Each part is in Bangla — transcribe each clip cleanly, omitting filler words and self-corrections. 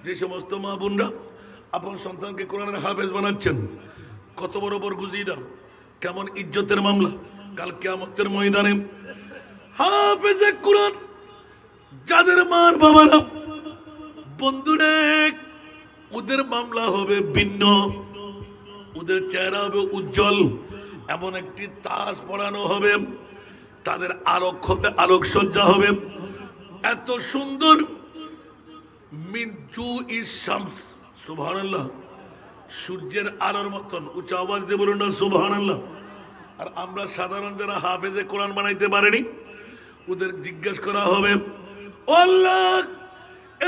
যে সমস্ত মা বোনরা আপন সন্তানকে কোরআনের হাফেজ বানাচ্ছেন, কত বড় বরগুজিদা, কেমন ইজ্জতের মামলা। কাল কিয়ামতের ময়দানে হাফেজে কোরআন যাদের মার বাবারা, বন্ধুরে, ওদের মামলা হবে ভিন্ন, ওদের চেহারা হবে উজ্জ্বল, এমন একটি তাজ পড়ানো হবে, তাদের আলোক হবে, আলোকসজ্জা হবে এত সুন্দর। মিন জু ইস শামস, সুবহানাল্লাহ, সূর্যের আলোর মতন। উচ্চ আওয়াজ দিয়ে বলুন না সুবহানাল্লাহ। আর আমরা সাধারণ যারা হাফেজে কোরআন বানাইতে পারেনি, ওদের জিজ্ঞেস করা হবে, ও আল্লাহ,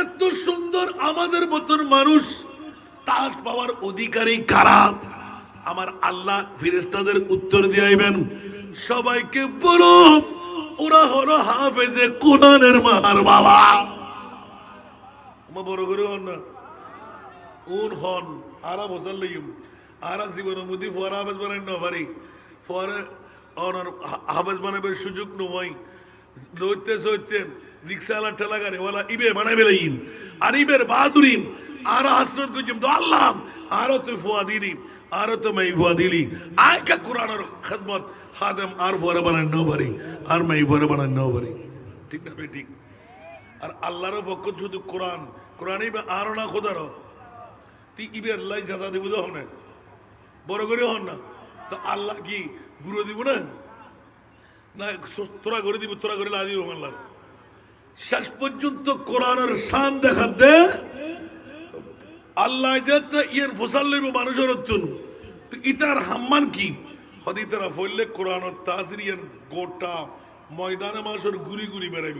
এত সুন্দর আমাদের মতন মানুষ তাজ পাওয়ার অধিকারী কারা? আমার আল্লাহ ফেরেশতাদের উত্তর দিয়াইবেন, সবাইকে বলো ওরা হলো হাফেজে কোরআনের মার বাবা। আমার বড় করে হন না, উন হন আরা বসার লইম আরা জীবনের মধ্যে ফোয়ারা হাফেজ বানাই না পারি, ফোয়ারে অনার হাফেজ বানাবের সুযোগ নয়। লইতে সইতে রিক্সাওয়ালা ঠেলা গাড়ি ওয়ালা ইবে বানাই বেলাইম, আর ইবের বাহাদুরিম আর হাসরত গুজিম তো আল্লাহ আরো তো ফোয়া দিলি, আরো তো মাই ফোয়া দিলি। আয়কা কোরআনের খেদমত খাদেম আর ফোয়ারা বানাই নাও পারি, আর মাই ফোয়ারা বানাই নাও পারি। ঠিক না? ঠিক। আর আল্লাহর পক্ষ শুধু কোরআন, কোরআনই আরো না খোদারও তুই ইবে আল্লাহ যাজা দিব হন না, বড় করে হন না, তো আল্লাহ কি গুরু দিব না? না তোরা করে দিব, তোরা করে লা দিব আল্লাহ। শেষ পর্যন্ত কোরআনের শান দেখাতে আল্লাহ ইয়ের ফসল লইব মানুষের অত্যুন, তো ইতার হাম্মান কি হদি তারা ফললে কোরআনের তাজরিয়ান গোটা ময়দানে মানুষের গুলি গুলি বেড়াইব।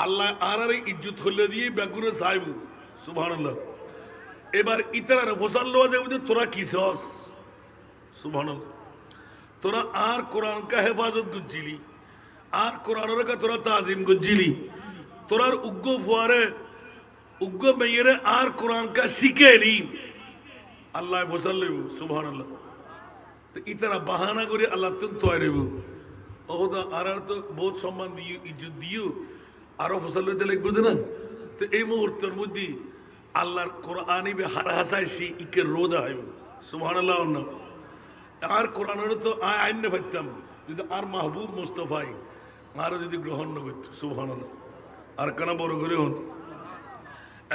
আল্লাহ আর ইজ্জত হলে দিয়ে বেগুনে চাইব, সুবহানাল্লাহ। এবার ইতার ফসল লওয়া যাবে যে তোরা কি সস, সুবহানাল্লাহ। তোরা আর কোরআন কা হেফাজত করছিলি, আর কোরআনের কা তোরা তাজিম করছিলি, তোরার উগ্র ফুয়ারে উগ্র মেয়েরে আর কোরআন কা শিখেলি, আল্লাহ ফসল লইব, সুবহানাল্লাহ। তো ইতারা বাহানা করে আল্লাহ তুমি তৈরি ওদা আর তো বহুত সম্মান দিও, ইজ্জত দিও, আরো ফসল লইতে লাগবে না। তো এই মুহূর্তের মধ্যে আল্লাহর কোরআন ইবে হারা হাসাইছি ইকে রোদা হইব, সুবহানাল্লাহ। না আর কোরআনের তো আইন না পাইতাম যদি আর মাহবুব মুস্তফাই আরো যদি গ্রহণ না করত, সুবহানাল্লাহ। আর কেন বড় করে হন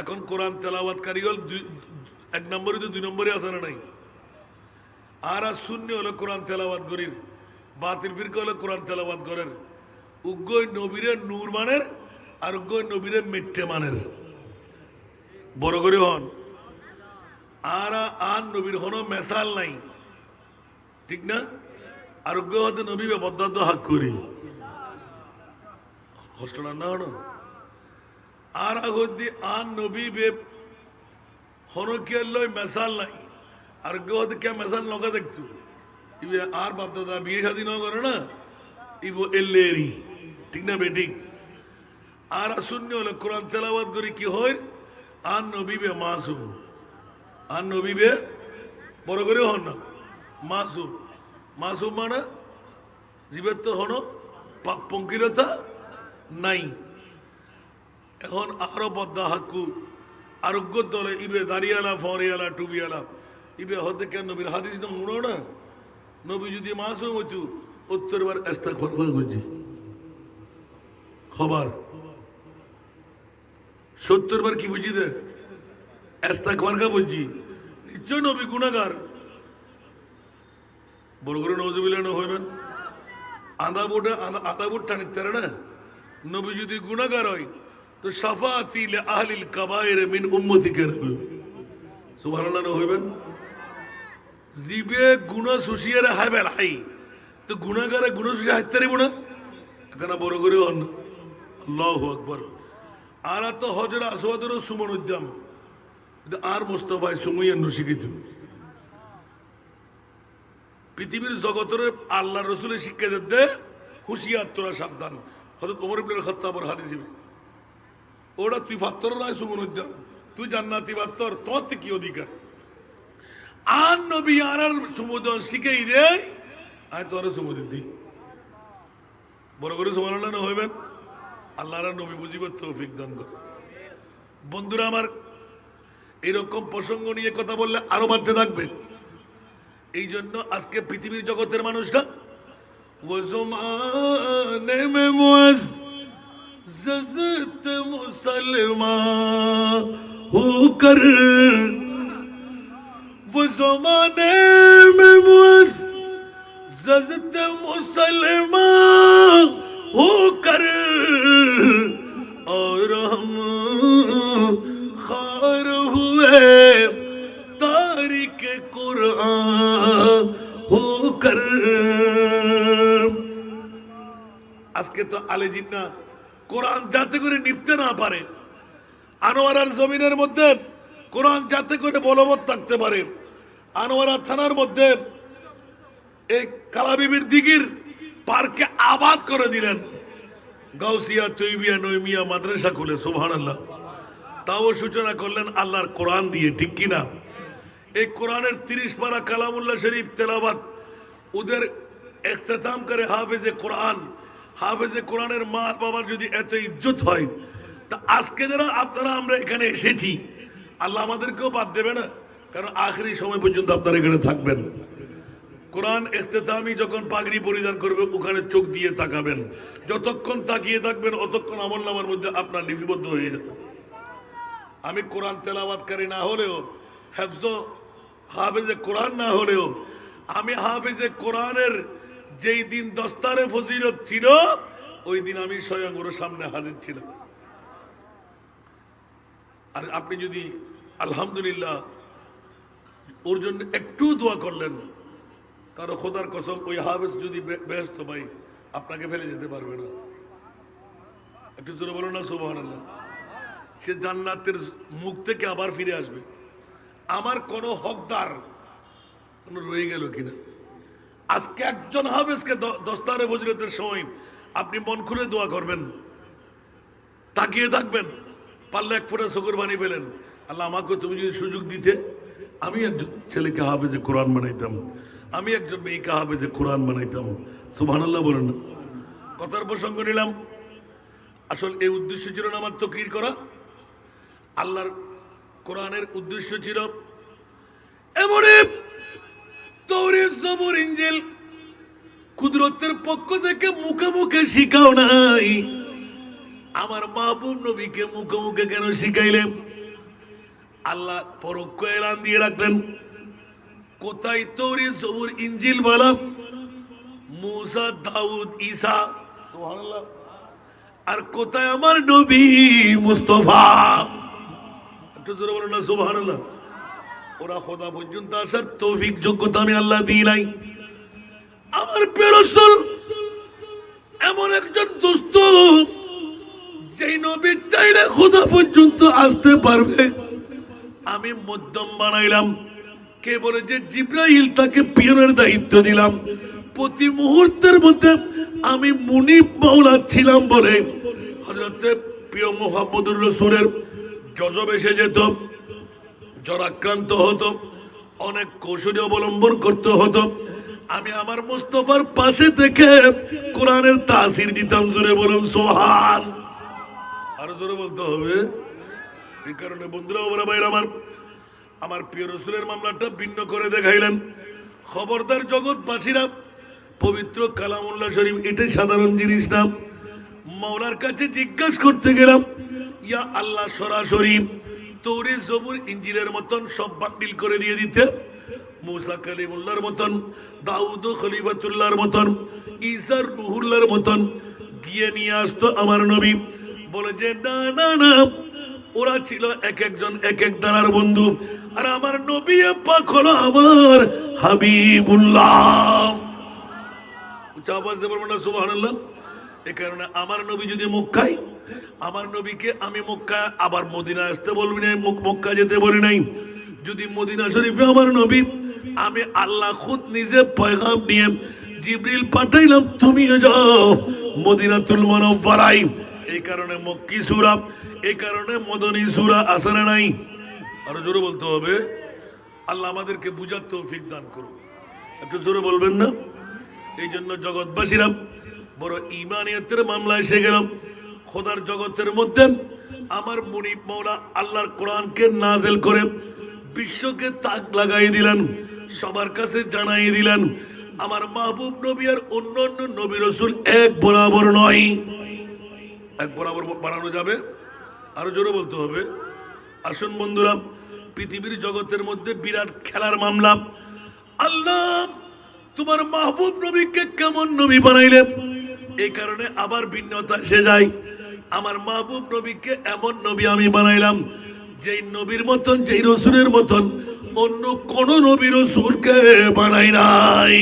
এখন কোরআন তেলাওয়াত কারিগল এক নম্বরে তো দুই নম্বরে আছে না নাই। আর শূন্য হলো কোরআন তেলাওয়াত করির, বাতিল ফিরকা হলো কোরআন তেলাওয়াত করেন। উগ্গই নবীরে নূর মানের আর উগ্গই নবীরে মিথ্যে মানের, বড় করে হন। আর আন নবীর হনো মেসাল নাই, ঠিক না? আর উগ্র হতে নবী বদ্দান্ত হাক করি কষ্ট না হনো। আর আগদি আন নবী বে হনো কে লই মেসাল নাই, আর উগ্র হতে কে মেসাল নকা দেখতো ইবে আর বাপ দাদা বিয়ে শাদী না করে না, ইবো এল্লেরি, ঠিক না বে? ঠিক। আর শূন্য হলো কোরআন তেলাওয়াত করি কি হয়, আন নবী বে মাসুম, আন নবী বে বড় করে হন না মাসুম। মাসুম মানে জীবের তো হন পাপ পঙ্কিলতা নাই। এখন আরো বদ্দা হাক্কু আরোগ্য দলে ইবে দাঁড়িয়ালা ফরিয়ালা টুবিয়ালা ইবে হতে কেন নবীর হাদিস না মুড়ো না। নবী যদি মাসুম হইতু উত্তরবার ইস্তেগফার করছি খবর 70 বার কি বুঝি দে ইস্তেগফার কা বুঝি, নিশ্চয় নবী গুনাহগার, বড় করে নওজুবিল্লাহ না হইবেন। আধা বুট টানিতে না, নবী যদি গুনাহগার হয় তো শাফাআতি লি আহলিল কাবায়ের মিন উম্মতি কেন, সুবহানাল্লাহ না হইবেন। জিবে গুনাহ সুশিয়ারে হাইবেল হাই, তো গুনাহগারে গুনাহ সুশি হাইতে পারিব না, এখানে বড় করে হন আল্লাহু আকবার। আর তো হজর আসওয়াদের সুমন উদ্যাম আর মুস্তাফায় সুমইয়ান শিখিত পৃথিবীর জগতের আল্লাহ রসুলের শিক্ষা দিতে হুশিয়ার, তোরা সাবধান। হযরত ওমর ইবনে খাত্তাবের হাদিস, ওরা তুই ফাত্তর নয় সুমন উদ্যাম, তুই জান্নাতি ফাত্তর, তোর কি অধিকার? আর নবী আর সুমোদন শিখেই দে, আয় তোর সুমোদিত দি, বড় করে সুবহানাল্লাহ না হইবেন। আল্লাহর নবী বুঝিবার তৌফিক দান করে। বন্ধুরা আমার, এরকম প্রসঙ্গ নিয়ে কথা বললে আরো বাড়তে থাকবে। এই জন্য আজকে পৃথিবীর জগতের মানুষরা ওয়াজমানে মে মুআজ্জাত মুসলমান হোকর, ওয়াজমানে মে মুআজ্জাত মুসলমান হোকর और हम खार हुए तारिक कुरान होकर। আজকে তো আলে জিন্না কোরআন যাতে করে নিপতে না পারে, আনোয়ারার জমিনের মধ্যে কোরআন যাতে করে বলবৎ থাকতে পারে, আনোয়ারা থানার মধ্যে এই কালাবিবির দিঘির পার্কে আবাদ করে দিলেন, গাউসিয়া তৈবিয়া নৈমিয়া মাদ্রাসা খুলে, সুবহানাল্লাহ। তাও সূচনা করলেন আল্লাহর কোরআন দিয়ে, ঠিক কিনা? এই কোরআনের 30 পারা কালামুল্লাহ শরীফ তেলাওয়াত ওদের ইখতিতাম করে হাফেজে কোরআন। হাফেজে কোরআনের মা বাবার যদি এত ইজ্জত হয়, তা আজকে যারা আপনারা আমরা এখানে এসেছি, আল্লাহ আমাদেরকেও বাদ দেবে না? কারণ আখেরি সময় পর্যন্ত আপনারা এখানে থাকবেন। কোরআন ইখতিতামি যখন পাগড়ি পরিধান করবে ওখানে চোখ দিয়ে তাকাবেন, যতক্ষণ তাকিয়ে থাকবেন অতক্ষণ আমলনামার মধ্যে আপনার লিপিবদ্ধ হয়ে যাবে। আমি কোরআন তেলাওয়াতকারী না হলেও, হাফেজে কোরআন না হলেও, আমি হাফেজে কোরআনের যেই দিন দস্তারে ফজিলত ছিল ওই দিন আমি স্বয়ং ওর সামনে হাজির ছিলাম। আর আপনি যদি আলহামদুলিল্লাহ ওর জন্য একটু দোয়া করলেন, তার খোদার কসম ওই হাফেজ যদি ব্যস্ত ভাই আপনাকে ফেলে যেতে পারবে না। একটু জোরে বলো না সুবহানাল্লাহ। সে জান্নাতের মুখ থেকে আবার ফিরে আসবে। আমার কোন হকদার রয়ে গেল কিনা? আজকে একজন হাফেজকে দস্তারে ফজিলতের সময় আপনি মন খুলে দোয়া করবেন, তাকিয়ে থাকবেন, পারলে এক ফোঁটা চোখের পানি ফেলেন, আল্লাহ আমাকে তুমি যদি সুযোগ দিতে আমি একজন ছেলেকে হাফেজে কোরআন বানাইতাম, আমি একজন মেয়েকে হাফেজে কোরআন বানাইতাম। সুবহানাল্লাহ বলেন না? কথার প্রসঙ্গ নিলাম। আসল এই উদ্দেশ্য ছিল না আমার তাকরীর করা, আল্লাহর কোরআনের উদ্দেশ্য ছিল এমনই তাওরাত জবুর ইনজিল কুদরতের পক্ষ থেকে মুখে মুখে শিখাও নাই, আমার মাহবুব নবীকে মুখে মুখে কেন শিখাইলেন? আল্লাহ পরোক্ষ এলান দিয়ে রাখলেন, কোথায় তাওরাত জবুর ইনজিল বলা মুসা দাউদ ঈসা, সুবহানাল্লাহ, আর কোথায় আমার নবী মুস্তাফা। একটু জোরে বলেন না সুবহানাল্লাহ। ওরা খোদা পর্যন্ত আসার তৌফিক যোগ্যতা আমি আল্লাহ দিই নাই। আমার প্রিয় রাসূল এমন একজন দোস্ত যেই নবী চাইলে খোদা পর্যন্ত আসতে পারবে, আমি মধ্যম বানাইলাম। কে বলে যে জিবরাইল তাকে পিয়নের দায়িত্ব দিলাম, প্রতি মুহূর্তের মধ্যে আমি মুনিব মাওলা ছিলাম বলে হযরতে প্রিয় মুহাম্মদুর রাসূলের গজব এসে যেত, জ্বরাক্রান্ত হতো, অনেক কৌশলী অবলম্বন করতে হতো। আমি আমার মুস্তাফার পাশে থেকে কোরআনের তাসির দিতাম। জোরে বলুন সুবহান। আরো জোরে বলতে হবে। এই কারণে বন্ধুরা ওরা ভাইরা আমার প্রিয় রাসূলের মামলাটা ভিন্ন করে দেখাইলেন। খবরদার জগৎবাসীরা, পবিত্র কালামুল্লাহ শরীফ এটা সাধারণ জিনিস না। মাওলার কাছে জিজ্ঞাসা করতে গেলাম, ইয়া আল্লাহ সরাসরি তাওরাত জবুর ইনজিলের মতন সব বান্ডিল করে দিয়ে দিতে, মুসা কালিমুল্লাহর মতন, দাউদ খলিফাতুল্লাহর মতন, ঈসা রুহুল্লাহর মতন দিয়ে নিয়ে আসতো আমার নবী। বলে যে না না না, ওরা ছিল এক একজন এক এক দ্বারার বন্ধু, আর আমার নবী পাক হলো আমার হাবিবুল্লাহ। উচ্চ আওয়াজ দিয়ে বলবেন না সুবহানাল্লাহ। এই কারণে আমার নবী যদি মক্কায়, আমার নবীকে আমি মক্কা আবার মদিনা আসতে বলবি না, মক্কা যেতে বলি নাই। যদি মদিনা শরীফে আমার নবী, আমি আল্লাহ খুদ নিজে পয়গাম নিয়ে জিবরিল পাঠাইলাম, তুমিও যাও মদিনাতুল মুনাওয়ারায়। এই কারণে মক্কি সূরা, এই কারণে মদনী সূরা আছে না নাই? আরো জোরে বলতে হবে। আল্লাহ আমাদেরকে বুঝার তৌফিক দান করুন। একটু জোরে বলবেন না? এই জন্য জগৎবাসীরা বড় ইমানিয়তের মামলা এসে গেল। খোদার জগতের মধ্যে আমার মুনিব মাওলা আল্লাহর কোরআনকে নাজেল করে বিশ্বকে তাক লাগাই দিলেন, সবার কাছে জানাই দিলেন আমার মাহবুব নবী আর অন্যান্য নবী রাসূল এক বরাবর নয়। এক বরাবর বানানো যাবে? আরো জোরে বলতে হবে। আসুন বন্ধুরা, পৃথিবীর জগতের মধ্যে বিরাট খেলার মামলা। আল্লাহ তোমার মাহবুব নবীকে কেমন নবী বানাইলে, এই কারণে আবার ভিন্নতা এসে যায়। আমার মাহবুব নবীকে এমন নবী আমি বানাইলাম যেই নবীর মতন, যেই রসুলের মতন অন্য কোন নবী রসুলকে বানাই নাই।